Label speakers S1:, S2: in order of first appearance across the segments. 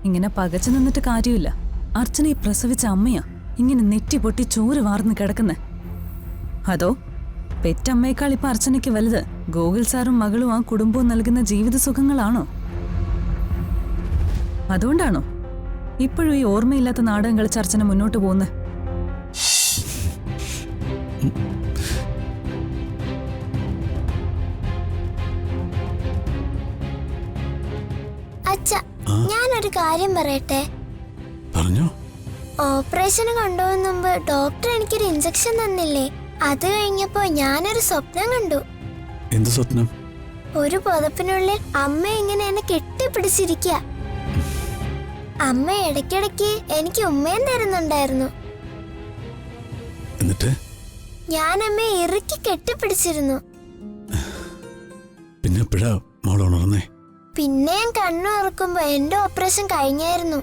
S1: ഇങ്ങനെ പകച്ചു നിന്നിട്ട് കാര്യമില്ല. അർച്ചന ഈ പ്രസവിച്ച അമ്മയാ ഇങ്ങനെ നെറ്റി പൊട്ടി ചോറ് വാർന്ന് കിടക്കുന്നെ. അതോ പെറ്റമ്മയേക്കാൾ ഇപ്പൊ അർച്ചനയ്ക്ക് വലുത് ഗോകുൽ സാറും മകളും ആ കുടുംബവും നൽകുന്ന ജീവിത സുഖങ്ങളാണോ? അതുകൊണ്ടാണോ ഇപ്പോഴും ഈ ഓർമ്മയില്ലാത്ത നാടകം കളിച്ച് അർച്ചന മുന്നോട്ട് പോകുന്നത്?
S2: ഞാനൊരു കാര്യം പറയട്ടെ.
S3: പറഞ്ഞോ.
S2: ഓപ്പറേഷന് കൊണ്ടുപോകുന്ന മുമ്പ് ഡോക്ടർ എനിക്കൊരു ഇഞ്ചക്ഷൻ തന്നില്ലേ? അത് കഴിഞ്ഞപ്പോ ഞാനൊരു സ്വപ്നം കണ്ടു.
S3: എന്ത് സ്വപ്നം?
S2: ഒരു പുതപ്പിനുള്ളിൽ അമ്മ ഇങ്ങനെ എന്നെ കെട്ടിപ്പിടിച്ചിരിക്ക. അമ്മ ഇടയ്ക്കിടയ്ക്ക് എനിക്ക് ഉമ്മയും തരുന്നുണ്ടായിരുന്നു.
S3: എന്നിട്ട്
S2: ഞാൻ അമ്മയെ ഇറുക്കി കെട്ടിപ്പിടിച്ചിരുന്നു.
S3: പിന്നെ എപ്പോഴാ മോൾ ഉണർന്നേ?
S2: പിന്നെ ഞാൻ കണ്ണു തുറക്കുമ്പോ എന്റെ ഓപ്പറേഷൻ കഴിഞ്ഞായിരുന്നു.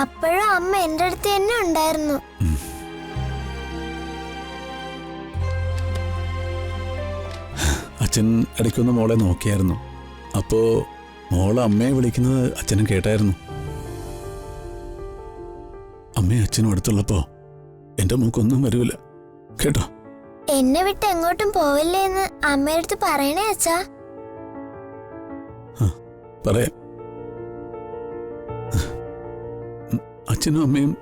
S2: അപ്പോഴും അമ്മ എന്റെ അടുത്ത് തന്നെ ഉണ്ടായിരുന്നു.
S3: അച്ഛൻ ഇടയ്ക്കൊന്ന് മോളെ നോക്കിയായിരുന്നു. അപ്പോ മോളെ അമ്മയെ വിളിക്കുന്നത് അച്ഛനും കേട്ടായിരുന്നു. അമ്മയും അച്ഛനും അടുത്തുള്ളപ്പോ എന്റെ മൂക്കൊന്നും വരൂല കേട്ടോ.
S2: എന്നെ വിട്ട് എങ്ങോട്ടും പോവില്ലേ എന്ന് അമ്മയടുത്ത് പറയണേ അച്ഛാ.
S3: പറയാം. അച്ഛനും അമ്മയും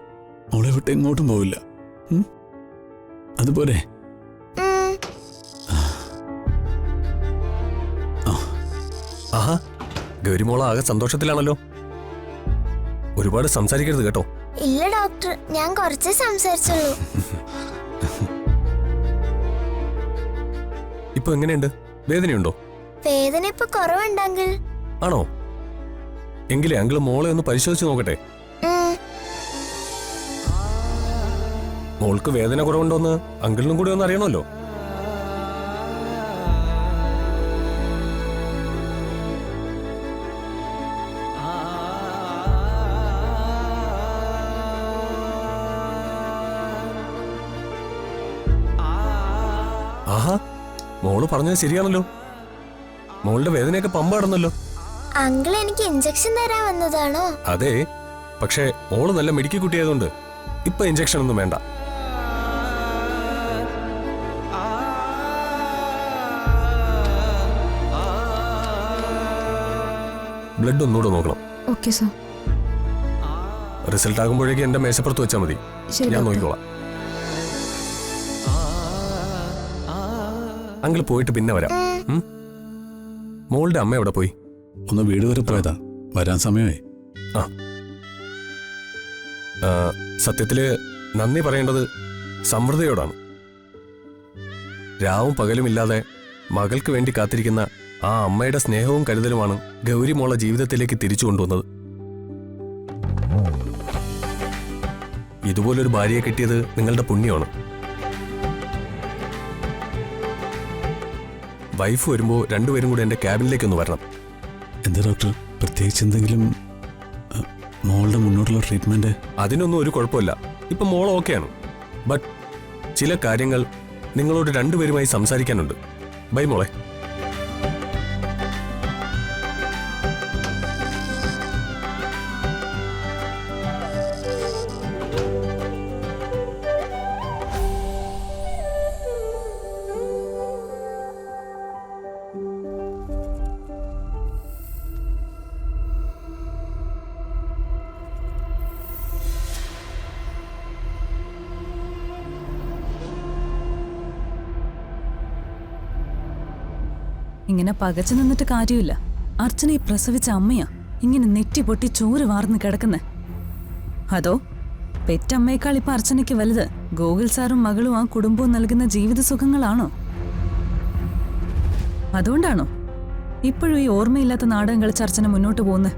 S3: മോളെ വിട്ട് എങ്ങോട്ടും പോവില്ല. അതുപോലെ
S4: ആഹാ, ഗൗരിമോള ആകെ സന്തോഷത്തിലാണല്ലോ. ഒരുപാട് സംസാരിക്കരുത് കേട്ടോ.
S2: ഇല്ല ഡോക്ടർ, ഞാൻ കുറച്ചേ സംസാരിച്ചുള്ളൂ.
S4: ഇപ്പൊ എങ്ങനെയുണ്ട്? വേദനയുണ്ടോ?
S2: വേദന ഇപ്പൊ കുറവുണ്ടെങ്കിൽ.
S4: ആണോ? എങ്കിലേ അങ്കിള് മോളെ ഒന്ന് പരിശോധിച്ച് നോക്കട്ടെ. മോൾക്ക് വേദന കുറവുണ്ടോന്ന് അങ്കിളിനും കൂടി ഒന്ന് അറിയണമല്ലോ. ആഹാ, മോള് പറഞ്ഞത് ശരിയാണല്ലോ. മോളുടെ വേദനയൊക്കെ പമ്പാടുന്നല്ലോ.
S2: അങ്കിൾ എനിക്ക് ഇഞ്ചക്ഷൻ തരാൻ വന്നതാണോ?
S4: അതെ, പക്ഷേ മോള് നല്ല മെഡിക്കൽ കുട്ടിയായതുകൊണ്ട് ഇപ്പൊ ഇഞ്ചക്ഷൻ ഒന്നും വേണ്ട. ബ്ലഡ് ഒന്നുകൂടെ നോക്കണം.
S1: Okay sir.
S4: റിസൾട്ട് ആകുമ്പോഴേക്കും എന്റെ മേശപ്പുറത്ത് വെച്ചാൽ മതി, ഞാൻ നോക്കിക്കോളാം. അങ്കിൾ പോയിട്ട് പിന്നെ വരാം. മോളുടെ അമ്മ എവിടെ പോയി?
S3: ഒന്ന് വീട് വരെ പോയതാ, വരാൻ സമയമായി.
S4: സത്യത്തില് നന്ദി പറയേണ്ടത് സമൃദ്ധയോടാണ്. രാവും പകലുമില്ലാതെ മകൾക്ക് വേണ്ടി കാത്തിരിക്കുന്ന ആ അമ്മയുടെ സ്നേഹവും കരുതലുമാണ് ഗൗരി മോളെ ജീവിതത്തിലേക്ക് തിരിച്ചു കൊണ്ടുവന്നത്. ഇതുപോലൊരു ഭാര്യയെ കിട്ടിയത് നിങ്ങളുടെ പുണ്യമാണ്. വൈഫ് വരുമ്പോ രണ്ടുപേരും കൂടെ എന്റെ ക്യാബിനിലേക്കൊന്ന് വരണം.
S3: എന്താ ഡോക്ടർ, പ്രത്യേകിച്ച് എന്തെങ്കിലും? മോളുടെ മുന്നോട്ടുള്ള ട്രീറ്റ്മെന്റ്?
S4: അതിനൊന്നും ഒരു കുഴപ്പമില്ല. ഇപ്പൊ മോൾ ഓക്കെയാണ്. ബട്ട് ചില കാര്യങ്ങൾ നിങ്ങളോട് രണ്ടുപേരുമായി സംസാരിക്കാനുണ്ട്. ബൈ മോളെ.
S1: ഇങ്ങനെ പകച്ചു നിന്നിട്ട് കാര്യമില്ല. അർച്ചന ഈ പ്രസവിച്ച അമ്മയാ ഇങ്ങനെ നെറ്റി പൊട്ടി ചോറ് വാർന്ന് കിടക്കുന്നെ. അതോ പെറ്റമ്മയേക്കാൾ ഇപ്പൊ അർച്ചനയ്ക്ക് വലുത് ഗോകുൽ സാറും മകളും ആ കുടുംബവും നൽകുന്ന ജീവിത സുഖങ്ങളാണോ? അതുകൊണ്ടാണോ ഇപ്പോഴും ഈ ഓർമ്മയില്ലാത്ത നാടകം കളിച്ച് അർച്ചന മുന്നോട്ട് പോകുന്നത്?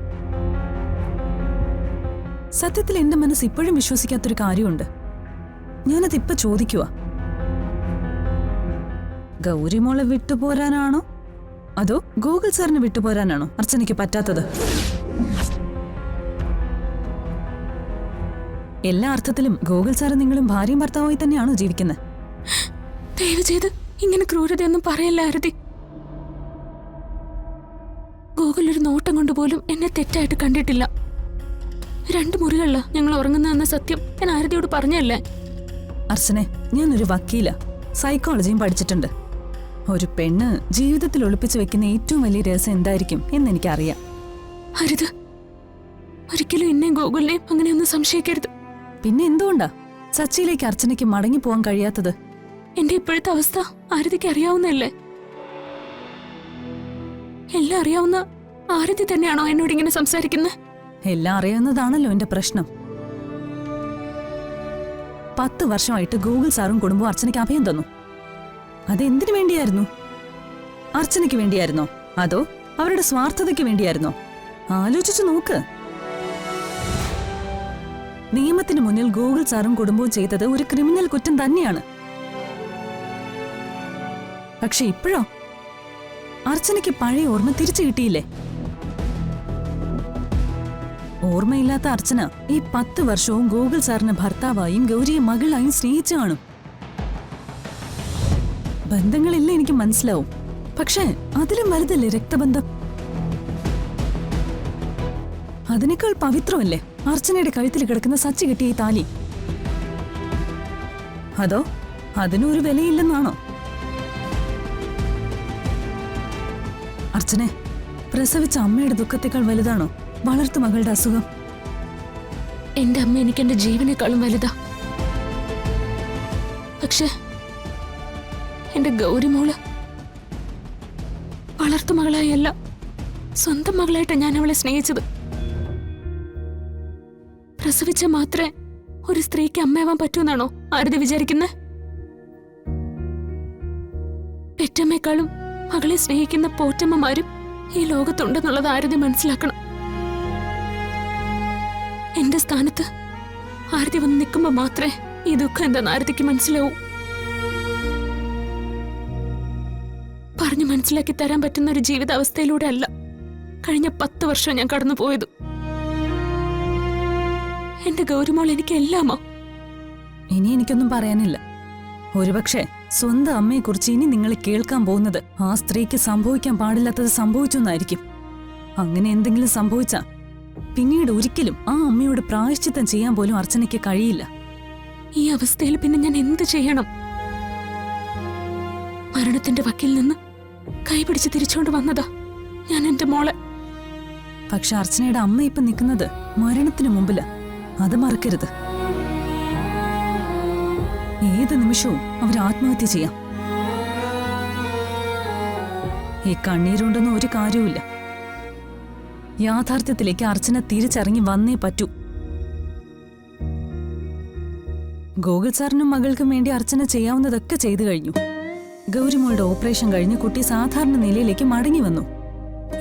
S1: സത്യത്തിൽ എന്റെ മനസ്സ് ഇപ്പോഴും വിശ്വസിക്കാത്തൊരു കാര്യമുണ്ട്. ഞാനതിപ്പോ ചോദിക്കുക, ഗൗരിമോളെ വിട്ടുപോരാനാണോ അതോ ഗോകുൽ സാറിന് വിട്ടുപോരാനാണോ അർച്ചനയ്ക്ക് പറ്റാത്തത്? എല്ലാ അർത്ഥത്തിലും ഗോകുൽ സാറ് നിങ്ങളും ഭാര്യയും ഭർത്താവായി തന്നെയാണോ ജീവിക്കുന്നത്?
S5: ദയവ് ചെയ്ത് ഇങ്ങനെ ക്രൂരതയൊന്നും പറയല്ല ആരതി. ഗോകുൽ ഗോകുൽ ഒരു നോട്ടം കൊണ്ട് പോലും എന്നെ തെറ്റായിട്ട് കണ്ടിട്ടില്ല. 2 മുറികളില ഞങ്ങൾ ഉറങ്ങുന്നതെന്ന സത്യം ഞാൻ ആരതിയോട് പറഞ്ഞല്ലേ.
S1: അർച്ചനെ, ഞാനൊരു വക്കീല, സൈക്കോളജിയും പഠിച്ചിട്ടുണ്ട്. ഒരു പെണ്ണ് ജീവിതത്തിൽ ഒളിപ്പിച്ചു വെക്കുന്ന ഏറ്റവും വലിയ രഹസ്യം എന്തായിരിക്കും എന്നെനിക്കറിയാം.
S5: അരുത്, ഒരിക്കലും എന്നെയും ഗോകുലിനെയും അങ്ങനെയൊന്നും സംശയിക്കരുത്.
S1: പിന്നെ എന്തുകൊണ്ടാ സച്ചിയിലേക്ക് അർച്ചനയ്ക്ക് മടങ്ങി പോകാൻ കഴിയാത്തത്?
S5: എന്റെ ഇപ്പോഴത്തെ അവസ്ഥ ആരതിക്ക് അറിയാവുന്നല്ലേ. എല്ലാം അറിയാവുന്ന ആരതി തന്നെയാണോ എന്നോട് ഇങ്ങനെ സംസാരിക്കുന്നത്?
S1: എല്ലാം അറിയാവുന്നതാണല്ലോ എന്റെ പ്രശ്നം. 10 വർഷമായിട്ട് ഗൂഗിൾ സാറും കുടുംബവും അർച്ചനയ്ക്ക് അഭയം തന്നു. അതെന്തിനു വേണ്ടിയായിരുന്നു? അർച്ചനയ്ക്ക് വേണ്ടിയായിരുന്നോ അതോ അവരുടെ സ്വാർത്ഥതയ്ക്ക് വേണ്ടിയായിരുന്നോ? ആലോചിച്ചു നോക്ക്. നിയമത്തിന് മുന്നിൽ ഗൂഗിൾ സാറും കുടുംബവും ചെയ്തത് ഒരു ക്രിമിനൽ കുറ്റം തന്നെയാണ്. പക്ഷെ ഇപ്പോഴോ അർച്ചനയ്ക്ക് പഴയ ഓർമ്മ തിരിച്ചു കിട്ടിയില്ലേ? ഓർമ്മയില്ലാത്ത അർച്ചന ഈ 10 വർഷവും ഗൂഗിൾ സാറിനെ ഭർത്താവായും ഗൗരിയെ മകളായും സ്നേഹിച്ചു കാണും. ബന്ധങ്ങളില്ലേ എനിക്ക് മനസ്സിലാവും, പക്ഷേ അതിലും വലുതല്ലേ രക്തബന്ധം? അതിനേക്കാൾ പവിത്രമല്ലേ അർച്ചനയുടെ കഴുത്തിൽ കിടക്കുന്ന സച്ചി കിട്ടിയ ഈ താലി? അതോ അതിനൊരു വിലയില്ലെന്നാണോ? അർച്ചനെ, പ്രസവിച്ച അമ്മയുടെ ദുഃഖത്തെക്കാൾ വലുതാണോ വളർത്തു മകളുടെ അസുഖം?
S5: എന്റെ അമ്മ എനിക്ക് എന്റെ ജീവനേക്കാളും വലുതാ. പക്ഷെ എന്റെ ഗൗരിമോള് വളർത്തു മകളായല്ല, സ്വന്തം മകളായിട്ട് ഞാൻ അവളെ സ്നേഹിച്ചത്. പ്രസവിച്ച മാത്രമേ ഒരു സ്ത്രീക്ക് അമ്മയാവാൻ പറ്റൂന്നാണോ ആരതി വിചാരിക്കുന്നത്? പെറ്റമ്മയെക്കാളും മകളെ സ്നേഹിക്കുന്ന പോറ്റമ്മമാരും ഈ ലോകത്തുണ്ടെന്നുള്ളത് ആരതി മനസ്സിലാക്കണം. എന്റെ സ്ഥാനത്ത് ആരതി വന്ന് നിൽക്കുമ്പോ മാത്രമേ ഈ ദുഃഖം എന്താന്ന് ആരതിക്ക് മനസ്സിലാവൂ. പറഞ്ഞു മനസ്സിലാക്കി തരാൻ പറ്റുന്ന ഒരു ജീവിതാവസ്ഥയിലൂടെ അല്ല കഴിഞ്ഞ 10 വർഷം ഞാൻ കടന്നു പോയത്. എന്റെ ഗൗരിമോൾ എനിക്ക് എല്ലാമാ.
S1: ഇനി എനിക്കൊന്നും പറയാനില്ല. ഒരുപക്ഷെ സ്വന്തം അമ്മയെക്കുറിച്ച് ഇനി നിങ്ങൾ കേൾക്കാൻ പോകുന്നത് ആ സ്ത്രീക്ക് സംഭവിക്കാൻ പാടില്ലാത്തത് സംഭവിച്ചു എന്നായിരിക്കും. അങ്ങനെ എന്തെങ്കിലും സംഭവിച്ചാ പിന്നീട് ഒരിക്കലും ആ അമ്മയോട് പ്രായശ്ചിത്തം ചെയ്യാൻ പോലും അർച്ചനയ്ക്ക് കഴിയില്ല.
S5: ഈ അവസ്ഥയിൽ പിന്നെ ഞാൻ എന്ത് ചെയ്യണം? മരണത്തിന്റെ വക്കിൽ നിന്ന് കൈപിടിച്ച് തിരിച്ചുകൊണ്ട് വന്നതാ ഞാൻ എന്റെ മോളെ.
S1: പക്ഷെ അർച്ചനയുടെ അമ്മ ഇപ്പൊ നിൽക്കുന്നത് മരണത്തിന് മുമ്പില്, അത് മറക്കരുത്. ഏത് നിമിഷവും അവർ ആത്മഹത്യ ചെയ്യാം. ഈ കണ്ണീരുണ്ടെന്ന് ഒരു കാര്യവുമില്ല. യാഥാർത്ഥ്യത്തിലേക്ക് അർച്ചന തിരിച്ചറിഞ്ഞ് വന്നേ പറ്റൂ. ഗോകുൽ സാറിനും മകൾക്കും വേണ്ടി അർച്ചന ചെയ്യാവുന്നതൊക്കെ ചെയ്തു കഴിഞ്ഞു. ഗൗരിമോളുടെ ഓപ്പറേഷൻ കഴിഞ്ഞ് കുട്ടി സാധാരണ നിലയിലേക്ക് മടങ്ങി വന്നു.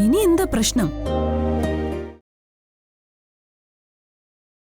S1: ഇനി എന്താ പ്രശ്നം?